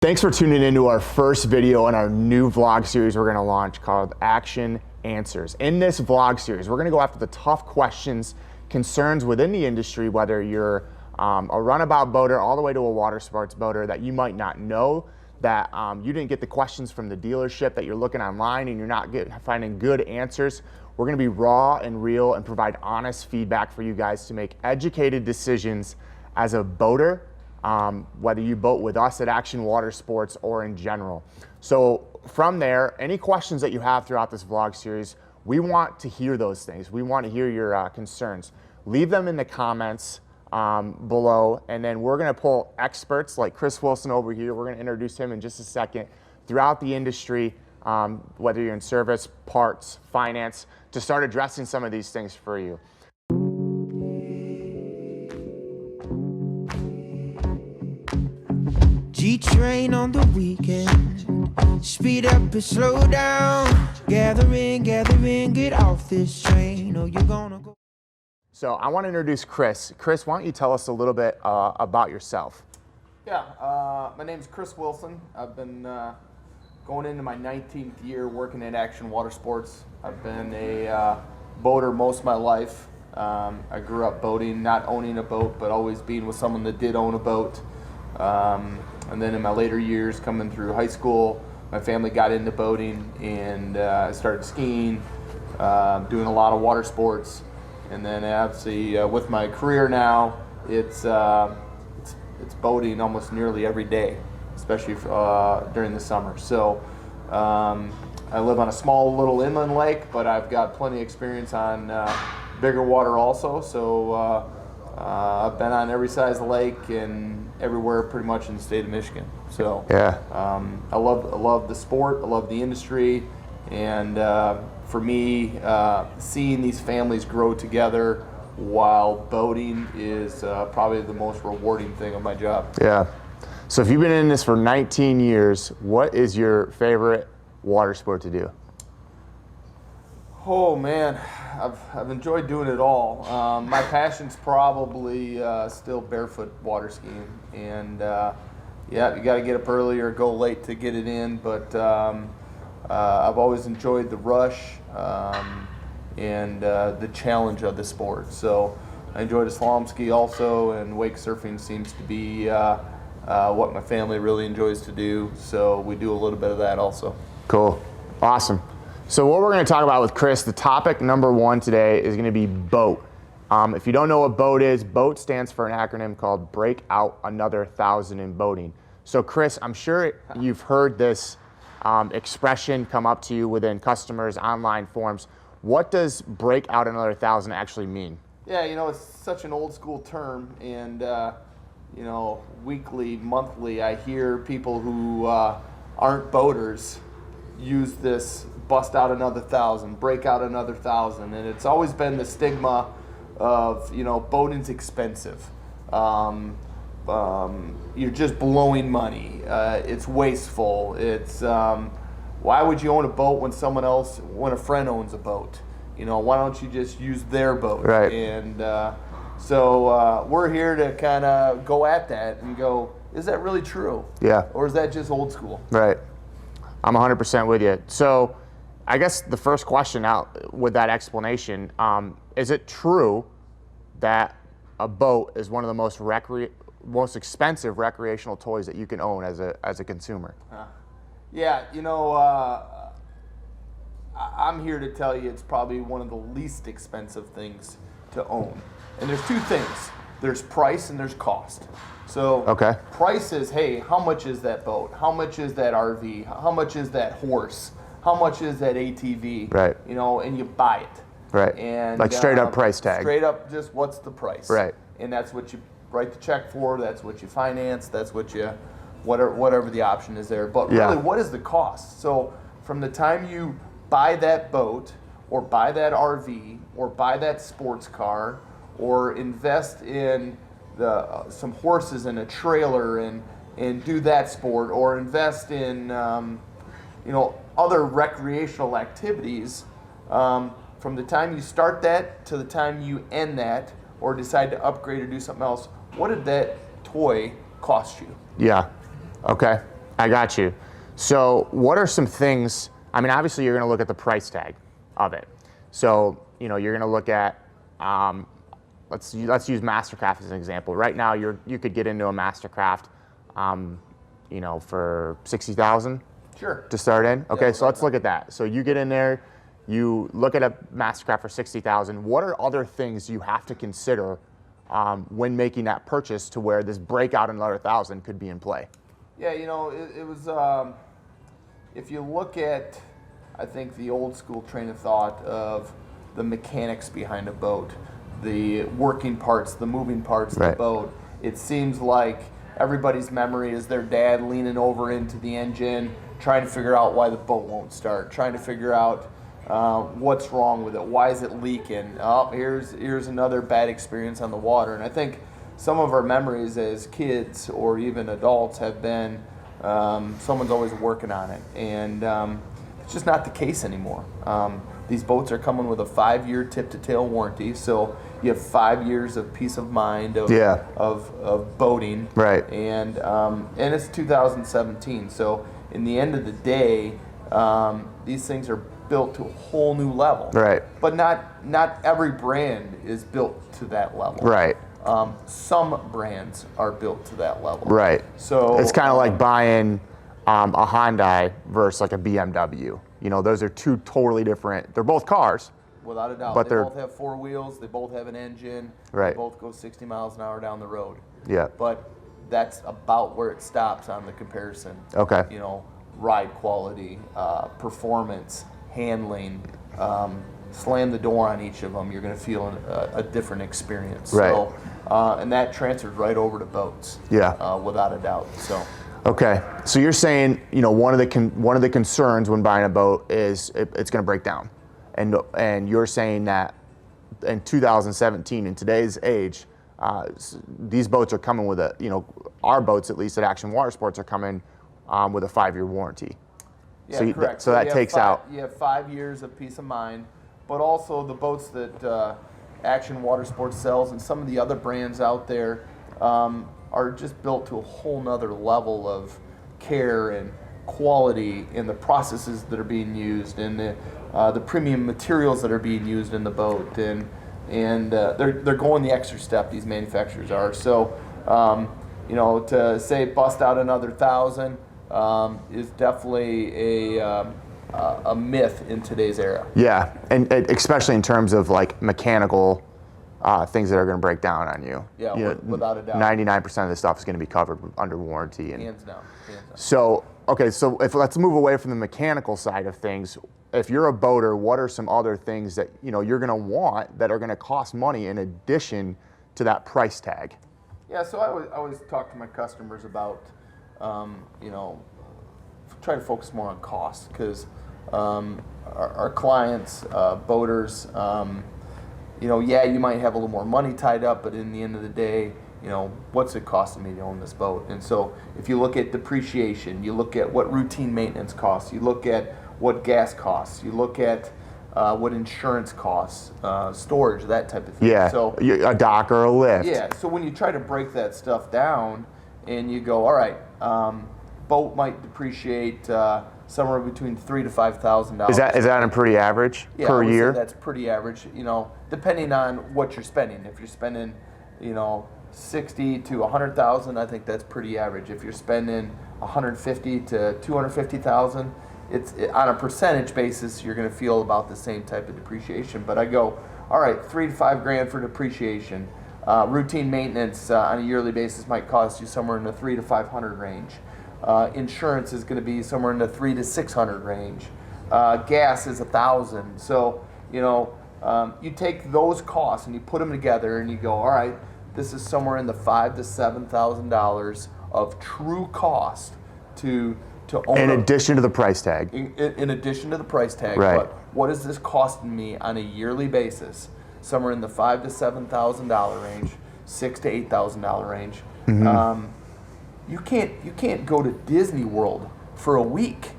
Thanks for tuning into our first video in our new vlog series we're going to launch called Action Answers. In this vlog series, we're going to go after the tough questions, concerns within the industry, whether you're a runabout boater all the way to a water sports boater that you might not know, that you didn't get the questions from the dealership, that you're looking online and you're not finding good answers. We're going to be raw and real and provide honest feedback for you guys to make educated decisions as a boater, whether you boat with us at Action Water Sports or in general. So from there, any questions that you have throughout this vlog series, we want to hear those things. We want to hear your concerns. Leave them in the comments below, and then we're going to pull experts like Chris Wilson over here. We're going to introduce him in just a second throughout the industry, whether you're in service, parts, finance, to start addressing some of these things for you. G-train on the weekend, speed up and slow down, gather in, get off this train or you're gonna go. So I want to introduce Chris. Chris, why don't you tell us a little bit about yourself? Yeah, my name's Chris Wilson. I've been going into my 19th year working at Action Water Sports. I've been a boater most of my life. I grew up boating, not owning a boat, but always being with someone that did own a boat. And then in my later years, coming through high school, my family got into boating, and I started skiing, doing a lot of water sports. And then obviously with my career now, it's boating almost nearly every day, especially during the summer. So I live on a small little inland lake, but I've got plenty of experience on bigger water also. So I've been on every size of the lake and everywhere pretty much in the state of Michigan. So yeah, I love the sport, I love the industry, and for me, seeing these families grow together while boating is probably the most rewarding thing of my job. Yeah. So if you've been in this for 19 years, what is your favorite water sport to do? Oh man, I've enjoyed doing it all. My passion's probably still barefoot water skiing, and yeah, you got to get up early or go late to get it in. But I've always enjoyed the rush and the challenge of the sport. So I enjoy the slalom ski also, and wake surfing seems to be what my family really enjoys to do. So we do a little bit of that also. Cool, awesome. So what we're going to talk about with Chris, the topic number one today is going to be BO.A.T. If you don't know what BO.A.T is, BO.A.T stands for an acronym called Break Out Another 1,000 in Boating. So Chris, I'm sure you've heard this expression come up to you within customers' online forums. What does break out another 1,000 actually mean? Yeah, you know, it's such an old school term, and you know, weekly, monthly, I hear people who aren't boaters use this bust out another 1,000, break out another 1,000, and it's always been the stigma of, you know, boating's expensive. You're just blowing money. It's wasteful. It's why would you own a boat when a friend owns a boat? You know, why don't you just use their boat? Right. And so we're here to kind of go at that and go, is that really true? Yeah. Or is that just old school? Right. I'm 100% with you. So I guess the first question out with that explanation, is it true that a boat is one of the most expensive recreational toys that you can own as a consumer? Yeah, you know, I'm here to tell you it's probably one of the least expensive things to own. And there's two things. There's price and there's cost. So okay. Price is, hey, how much is that boat? How much is that RV? How much is that horse? How much is that ATV? Right. You know, and you buy it. Right. And like straight up price tag. Straight up, just what's the price? Right. And that's what you write the check for. That's what you finance. That's what you, whatever the option is there. But really, what is the cost? So from the time you buy that boat, or buy that RV, or buy that sports car, or invest in some horses and a trailer and do that sport, or invest in you know, other recreational activities, from the time you start that to the time you end that or decide to upgrade or do something else, what did that toy cost you? Yeah. Okay. I got you. So what are some things, I mean, obviously you're going to look at the price tag of it. So, you know, you're going to look at, let's use Mastercraft as an example. Right now, you could get into a Mastercraft, you know, for 60,000. Sure. To start in. Okay, Yeah, so let's look at that. So you get in there, you look at a Mastercraft for 60,000. What are other things you have to consider when making that purchase to where this breakout in another 1,000 could be in play? Yeah, you know, it was, if you look at, I think, the old school train of thought of the mechanics behind a boat, the working parts, the moving parts of the boat, it seems like everybody's memory is their dad leaning over into the engine, trying to figure out why the boat won't start, trying to figure out what's wrong with it, why is it leaking, oh, here's another bad experience on the water. And I think some of our memories as kids or even adults have been someone's always working on it, and it's just not the case anymore. These boats are coming with a 5-year tip-to-tail warranty, so you have 5 years of peace of mind of boating. Right. And it's 2017, so in the end of the day, these things are built to a whole new level. Right. But not every brand is built to that level. Right. Some brands are built to that level. Right. So it's kind of like buying a Hyundai versus like a BMW. You know, those are two totally different. They're both cars. Without a doubt. But they both have 4 wheels. They both have an engine. Right. They both go 60 miles an hour down the road. Yeah. But that's about where it stops on the comparison. Okay. You know, ride quality, performance, handling. Slam the door on each of them, you're going to feel a different experience. Right. So, and that transfers right over to boats. Yeah. Without a doubt. So. Okay, so you're saying, you know, one of the concerns when buying a boat is it's going to break down, and you're saying that in 2017, in today's age, these boats are coming with a, you know, our boats at least at Action Water Sports are coming with a 5-year warranty. Yeah, so correct. So that takes out. You have 5 years of peace of mind, but also the boats that Action Water Sports sells and some of the other brands out there. Are just built to a whole nother level of care and quality in the processes that are being used and the premium materials that are being used in the boat, and they're going the extra step, these manufacturers are. So you know, to say bust out another 1,000 is definitely a myth in today's era. Yeah, and especially in terms of like mechanical things that are going to break down on you. Yeah, you know, without a doubt. 99% of the stuff is going to be covered under warranty. And Hands down. so, okay, so let's move away from the mechanical side of things. If you're a boater, what are some other things that, you know, you're going to want that are going to cost money in addition to that price tag? Yeah, so I always talk to my customers about, you know, try to focus more on cost, because our clients, boaters, you know, yeah, you might have a little more money tied up, but in the end of the day, you know, what's it costing me to own this boat? And so if you look at depreciation, you look at what routine maintenance costs, you look at what gas costs, you look at what insurance costs, storage, that type of thing. Yeah, so a dock or a lift. Yeah, so when you try to break that stuff down and you go, all right, boat might depreciate somewhere between $3,000 to $5,000. Is that a pretty average per year? That's pretty average. You know, depending on what you're spending. If you're spending, you know, 60 to 100,000, I think that's pretty average. If you're spending 150 to 250,000, it's on a percentage basis, you're going to feel about the same type of depreciation. But I go, all right, $3,000 to $5,000 for depreciation. Routine maintenance on a yearly basis might cost you somewhere in the $300 to $500 range. Insurance is going to be somewhere in the $300 to $600 range. Gas is $1,000. So, you know, you take those costs and you put them together and you go, all right, this is somewhere in the $5,000 to $7,000 of true cost to own. In addition to the price tag. In addition to the price tag. Right. But what is this costing me on a yearly basis? Somewhere in the $5,000 to $7,000 range, $6,000 to $8,000 range. Mm-hmm. You can't go to Disney World for a week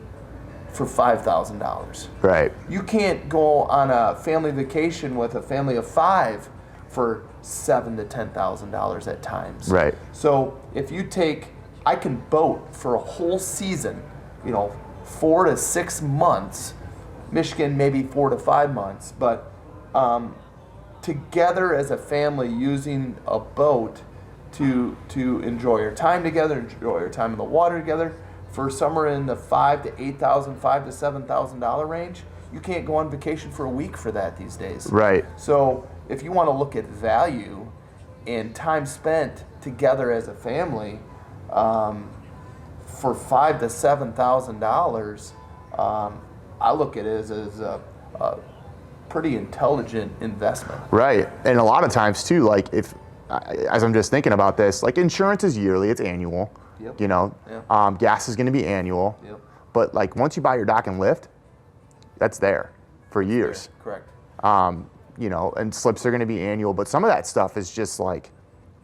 for $5,000. Right. You can't go on a family vacation with a family of 5 for $7,000 to $10,000 at times. Right. So if you take I can boat for a whole season, 4 to 6 months. Michigan maybe 4 to 5 months, but together as a family using a boat to enjoy your time together, enjoy your time in the water together, for somewhere in the $5,000 to $8,000, $5,000 to $7,000 range. You can't go on vacation for a week for that these days. Right. So if you want to look at value and time spent together as a family, for $5,000 to $7,000, I look at it as a pretty intelligent investment. Right. And a lot of times too, like as I'm just thinking about this, like insurance is yearly, it's annual. Yep. Gas is going to be annual. Yep. But like once you buy your dock and lift, that's there for years. Correct. And slips are going to be annual, but some of that stuff is just like,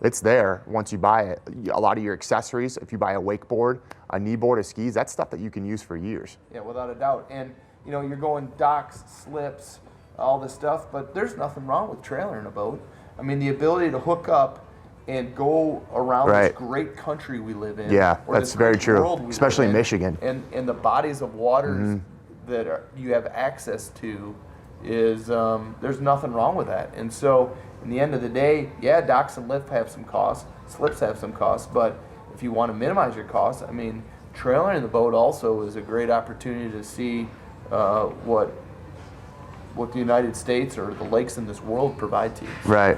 it's there once you buy it. A lot of your accessories, if you buy a wakeboard, a knee board, a skis, that's stuff that you can use for years. Yeah, without a doubt. And you're going docks, slips, all this stuff, but there's nothing wrong with trailering a boat. I mean, the ability to hook up and go around Right. this great country we live in. Yeah, or that's this very great true, world we especially live in Michigan. And the bodies of waters that you have access to is, there's nothing wrong with that. And so, in the end of the day, yeah, docks and lift have some costs, slips have some costs, but if you want to minimize your costs, I mean, trailering the boat also is a great opportunity to see what the United States or the lakes in this world provide to you. Right.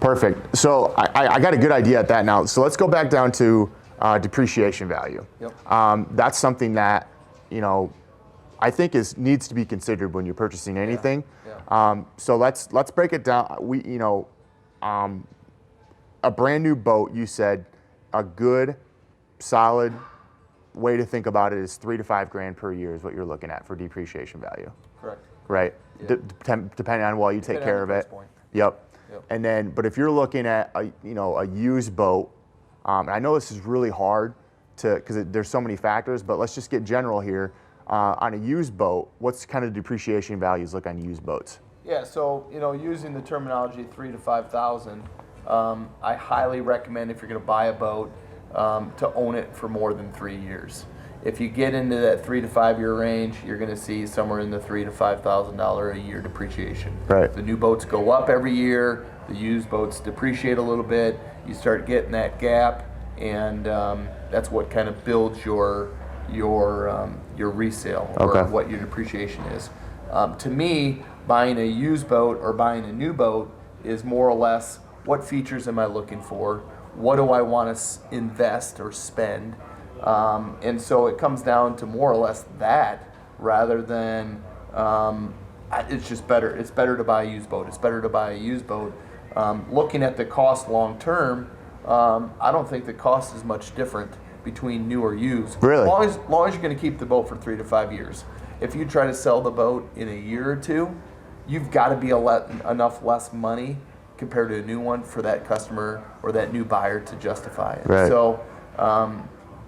Perfect. So I got a good idea at that now. So let's go back down to depreciation value. Yep. That's something that, I think needs to be considered when you're purchasing anything. Yeah. So let's break it down. A brand new boat, you said a good, solid way to think about it is $3,000 to $5,000 per year is what you're looking at for depreciation value. Correct. Right. Yeah. Depending on what you take care of it. Point. Yep. Yep. And then, but if you're looking at a used boat, and I know this is really hard because there's so many factors, but let's just get general here. On a used boat, what's kind of depreciation values look on used boats? Yeah, so using the terminology 3,000 to 5,000, I highly recommend if you're going to buy a boat to own it for more than 3 years. If you get into that 3 to 5 year range, you're going to see somewhere in the $3,000 to $5,000 a year depreciation. Right. The new boats go up every year. The used boats depreciate a little bit. You start getting that gap, and that's what kind of builds your resale or Okay. what your depreciation is. To me, buying a used boat or buying a new boat is more or less what features am I looking for? What do I want to invest or spend? And so it comes down to more or less that rather than it's just better. It's better to buy a used boat. It's better to buy a used boat. Looking at the cost long term, I don't think the cost is much different between new or used. Really? As long as you're going to keep the boat for 3 to 5 years. If you try to sell the boat in a year or two, you've got to be enough less money compared to a new one for that customer or that new buyer to justify it. Right. So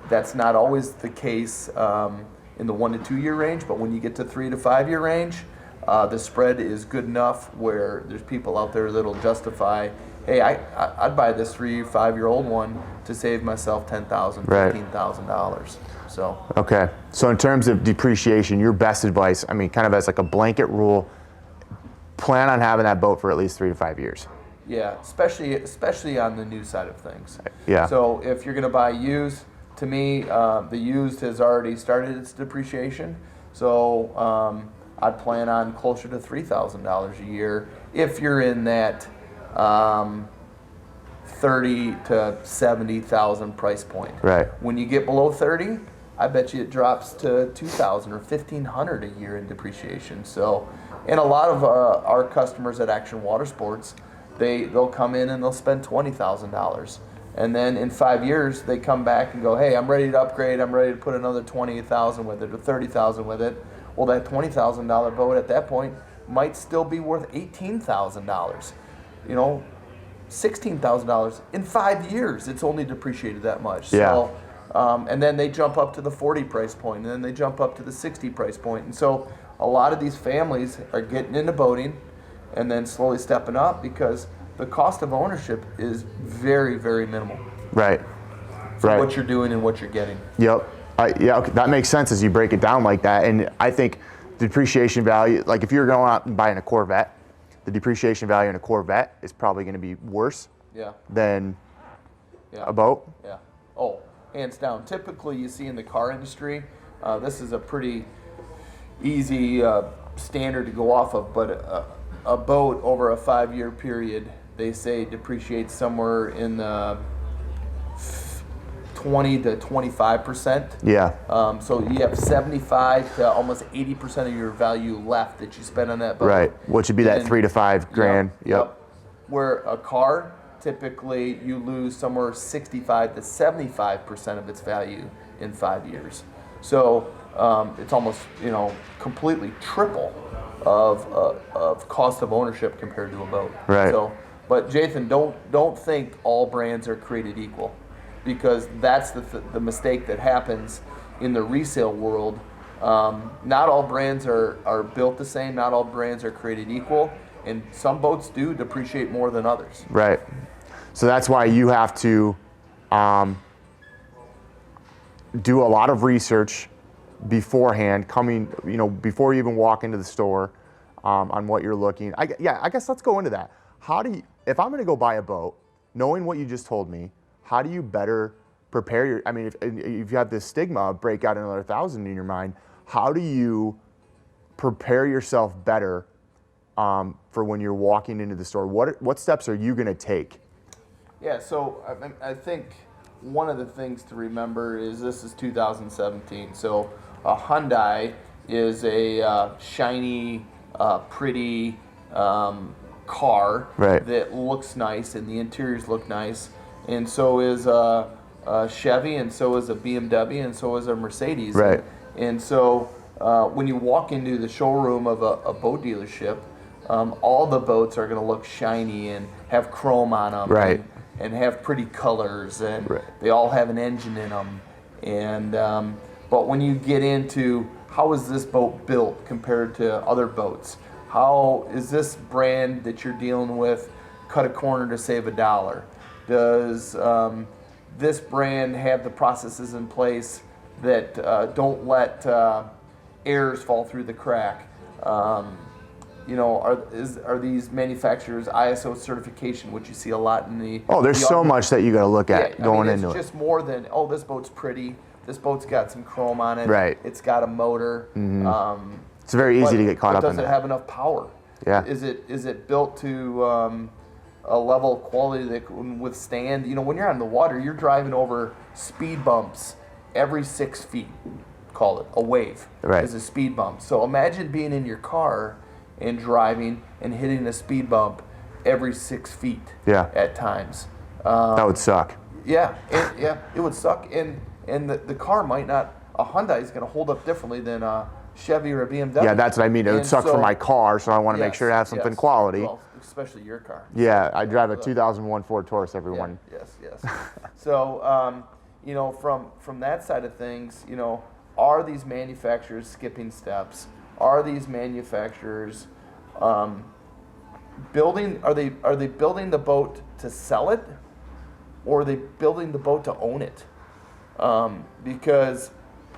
that's not always the case in the 1 to 2 year range, but when you get to 3 to 5 year range, the spread is good enough where there's people out there that'll justify, hey, I'd buy this 3 or 5 year old one to save myself $10,000, Right. $15,000. So Okay. So in terms of depreciation, your best advice, I mean, kind of as like a blanket rule, plan on having that boat for at least 3 to 5 years. yeah, especially on the new side of things. Yeah. So if you're going to buy used, to me, the used has already started its depreciation. So I'd plan on closer to $3,000 a year if you're in that 30 to 70,000 price point. Right. When you get below 30, I bet you it drops to 2,000 or 1,500 a year in depreciation. So, and a lot of our customers at Action Water Sports, they'll come in and they'll spend $20,000. And then in 5 years, they come back and go, hey, I'm ready to upgrade. I'm ready to put another $20,000 with it or $30,000 with it. Well, that $20,000 boat at that point might still be worth $18,000. $16,000 in 5 years. It's only depreciated that much. Yeah. So, and then they jump up to the 40 price point, and then they jump up to the 60 price point. And so a lot of these families are getting into boating and then slowly stepping up because the cost of ownership is very, very minimal. Right. for Right. what you're doing and what you're getting. Yep. Yeah, okay, that makes sense as you break it down like that. And I think the depreciation value, like if you're going out and buying a Corvette, the depreciation value in a Corvette is probably going to be worse Yeah. than Yeah. a boat. Yeah. Oh, hands down. Typically, you see in the car industry, this is a pretty easy standard to go off of, but a boat over a 5-year period, they say depreciates somewhere in the 20 to 25%. Yeah. So you have 75 to almost 80% of your value left that you spend on that boat. Right. Which would be that And- 3 to 5 grand. Yep. Where a car, typically you lose somewhere 65 to 75% of its value in 5 years. So it's almost, completely triple of cost of ownership compared to a boat. Right. So, but Jathan, don't think all brands are created equal, because that's the mistake that happens in the resale world. Not all brands are built the same. Not all brands are created equal, and some boats do depreciate more than others. Right. So that's why you have to do a lot of research beforehand, before you even walk into the store, on what you're looking. I guess let's go into that. If I'm going to go buy a boat, knowing what you just told me, how do you better prepare if you have this stigma of break out another 1,000 in your mind, how do you prepare yourself better for when you're walking into the store? What steps are you going to take? Yeah, so I think one of the things to remember is this is 2017. So a Hyundai is a shiny, pretty car Right. that looks nice and the interiors look nice. And so is a Chevy, and so is a BMW, and so is a Mercedes. Right. And so when you walk into the showroom of a boat dealership, all the boats are going to look shiny and have chrome on them. Right. And have pretty colors, and Right. they all have an engine in them. And but when you get into how is this boat built compared to other boats, how is this brand that you're dealing with cut a corner to save $1? Does this brand have the processes in place that don't let errors fall through the crack? Are these manufacturers ISO certification, which you see a lot in the... Oh, there's so much that you got to look at going it's into it. just more than, this boat's pretty, this boat's got some chrome on it, Right. it's got a motor. It's very easy to get caught up in Does it that. have enough power? Yeah. Is it built to a level of quality that can withstand, when you're on the water, you're driving over speed bumps every 6 feet, call it, a wave Right. is a speed bump. So imagine being in your car and driving and hitting a speed bump every 6 feet Yeah. at times. That would suck. Yeah, it would suck, and the car might not. A Hyundai is going to hold up differently than a Chevy or a BMW. Yeah, that's what I mean. It would And suck for so- my car, so I want to make Yes, sure to have something yes. quality. Well, especially your car. Yeah, I drive a 2001 Ford Taurus, everyone. Yes. So, from that side of things, are these manufacturers skipping steps? Are these manufacturers building? Are they building the boat to sell it, or are they building the boat to own it? Because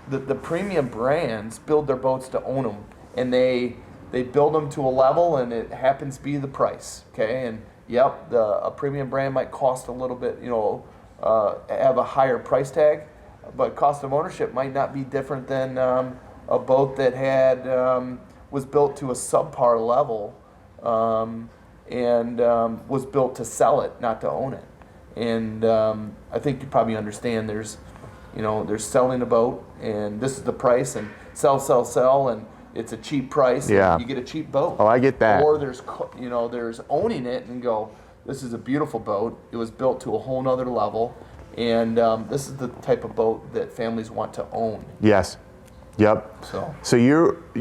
the premium brands build their boats to own them, and they build them to a level, and it happens to be the price. Okay, and yep, a premium brand might cost a little bit, have a higher price tag, but cost of ownership might not be different than a boat that had was built to a subpar level and was built to sell it, not to own it. And I think you probably understand there's selling a boat, and this is the price, and sell, and it's a cheap price. Yeah. And you get a cheap boat. Oh, I get that. Or there's owning it and go, this is a beautiful boat. It was built to a whole nother level, and this is the type of boat that families want to own. Yes. Yep.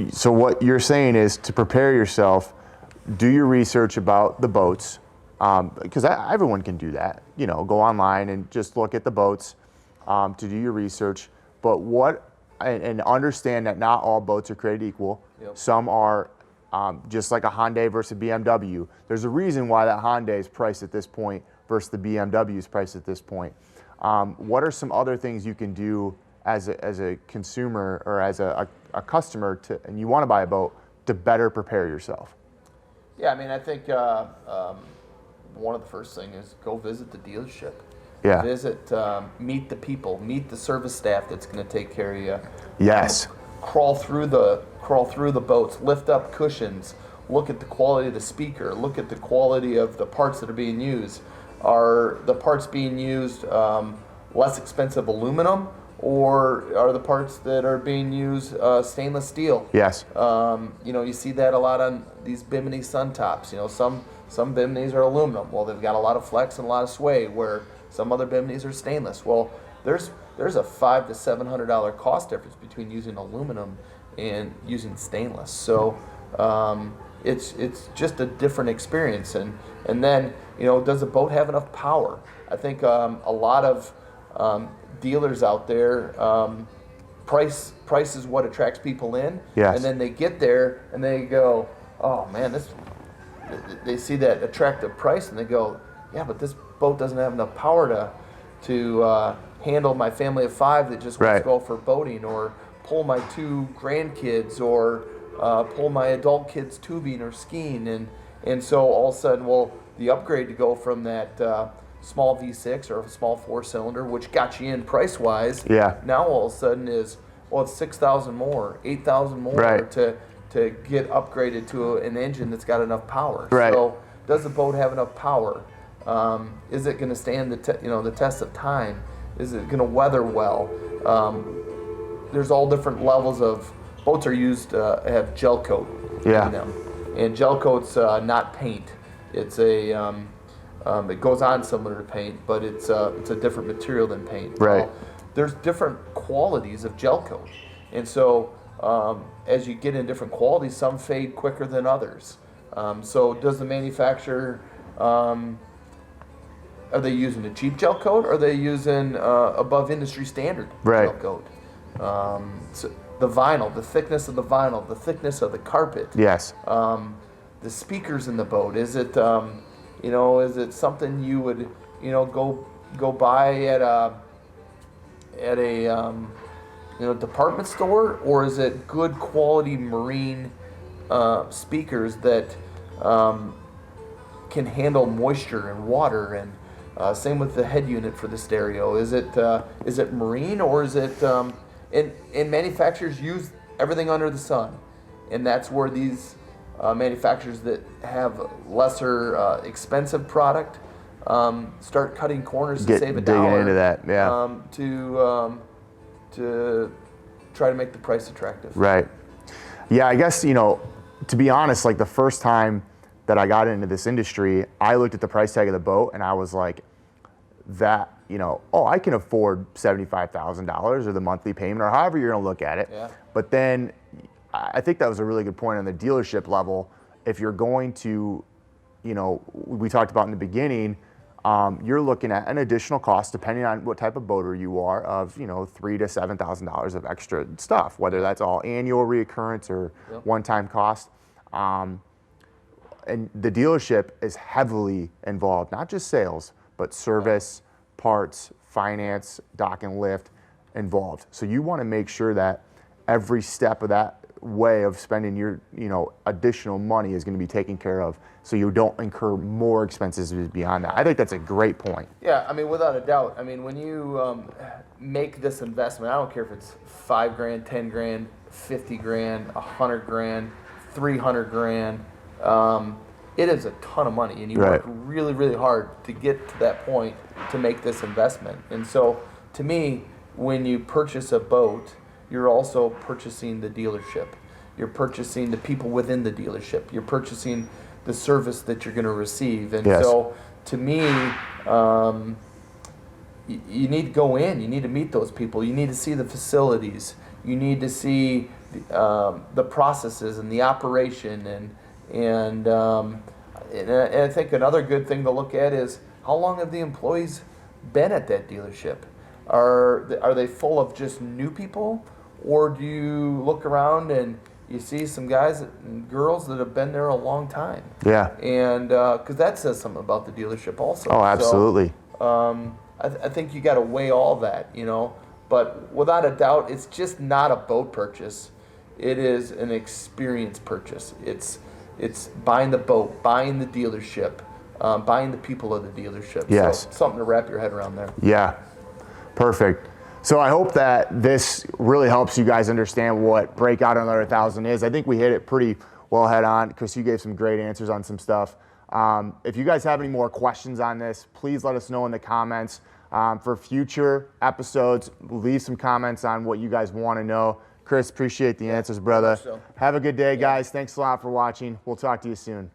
So what you're saying is to prepare yourself, do your research about the boats, because everyone can do that. Go online and just look at the boats to do your research. But and understand that not all boats are created equal. Yep. Some are just like a Hyundai versus BMW. There's a reason why that Hyundai is priced at this point versus the BMW is priced at this point. What are some other things you can do as a consumer or as a customer and you want to buy a boat to better prepare yourself? Yeah, I mean, I think one of the first things is go visit the dealership. Yeah. Visit, meet the people, meet the service staff that's going to take care of you. Yes. Crawl through the boats, lift up cushions, look at the quality of the speaker, look at the quality of the parts that are being used. Are the parts being used less expensive aluminum, or are the parts that are being used stainless steel? Yes. You see that a lot on these Bimini sun tops. Some Biminis are aluminum. Well, they've got a lot of flex and a lot of sway, where some other Biminis are stainless. Well, there's a $500 to $700 cost difference between using aluminum and using stainless. So it's just a different experience. And then does the boat have enough power? I think a lot of dealers out there, price is what attracts people in. Yes. And then they get there and they go, oh man, they see that attractive price and they go, yeah, but this boat doesn't have enough power to handle my family of 5 that just wants to go for boating, or pull my 2 grandkids, or pull my adult kids tubing or skiing. And so all of a sudden, the upgrade to go from that small V6 or a small 4-cylinder, which got you in price-wise, now all of a sudden is, it's $6,000 more, $8,000 more to get upgraded to an engine that's got enough power. So does the boat have enough power? Is it going to stand the test of time? Is it going to weather well? There's all different levels of boats are used have gel coat in them, and gel coat's not paint. It's it goes on similar to paint, but it's a different material than paint. Right. There's different qualities of gel coat, and so as you get in different qualities, some fade quicker than others. So does the manufacturer, are they using a cheap gel coat, or are they using above industry standard gel coat? So the vinyl, the thickness of the vinyl, the thickness of the carpet. Yes. The speakers in the boat, is it is it something you would go buy at a department store, or is it good quality marine speakers that can handle moisture and water? And same with the head unit for the stereo. Is it marine, or is it and manufacturers use everything under the sun, and that's where these manufacturers that have lesser expensive product start cutting corners to save a dollar. Digging into that, to try to make the price attractive. Right. Yeah, I guess, to be honest, like the first time that I got into this industry, I looked at the price tag of the boat and I was like, I can afford $75,000 or the monthly payment, or however you're gonna look at it. Yeah. But then I think that was a really good point on the dealership level. If you're going to, we talked about in the beginning, you're looking at an additional cost, depending on what type of boater you are, of $3,000 to $7,000 of extra stuff, whether that's all annual reoccurrence or one-time cost. And the dealership is heavily involved, not just sales, but service, parts, finance, dock and lift involved. So you want to make sure that every step of that way of spending your additional money is going to be taken care of, so you don't incur more expenses beyond that. I think that's a great point. Yeah, I mean, without a doubt. I mean, when you make this investment, I don't care if it's $5,000, $10,000, $50,000, $100,000, $300,000. It is a ton of money, and you work really, really hard to get to that point to make this investment. And so, to me, when you purchase a boat, you're also purchasing the dealership. You're purchasing the people within the dealership. You're purchasing the service that you're going to receive. And so, to me, you need to go in. You need to meet those people. You need to see the facilities. You need to see the processes and the operation. And I think another good thing to look at is, how long have the employees been at that dealership? Are they full of just new people, or do you look around and you see some guys and girls that have been there a long time? Yeah. And because that says something about the dealership also. Oh, absolutely. So, I think you got to weigh all that, you know. But without a doubt, it's just not a boat purchase. It is an experience purchase. It's buying the boat, buying the dealership, buying the people of the dealership. Yes. So something to wrap your head around there. Yeah, perfect. So I hope that this really helps you guys understand what Breakout Under 1,000 is. I think we hit it pretty well head on. Chris, you gave some great answers on some stuff. If you guys have any more questions on this, please let us know in the comments. For future episodes, leave some comments on what you guys want to know. Chris, appreciate the answers, brother. So. Have a good day, guys. Thanks a lot for watching. We'll talk to you soon.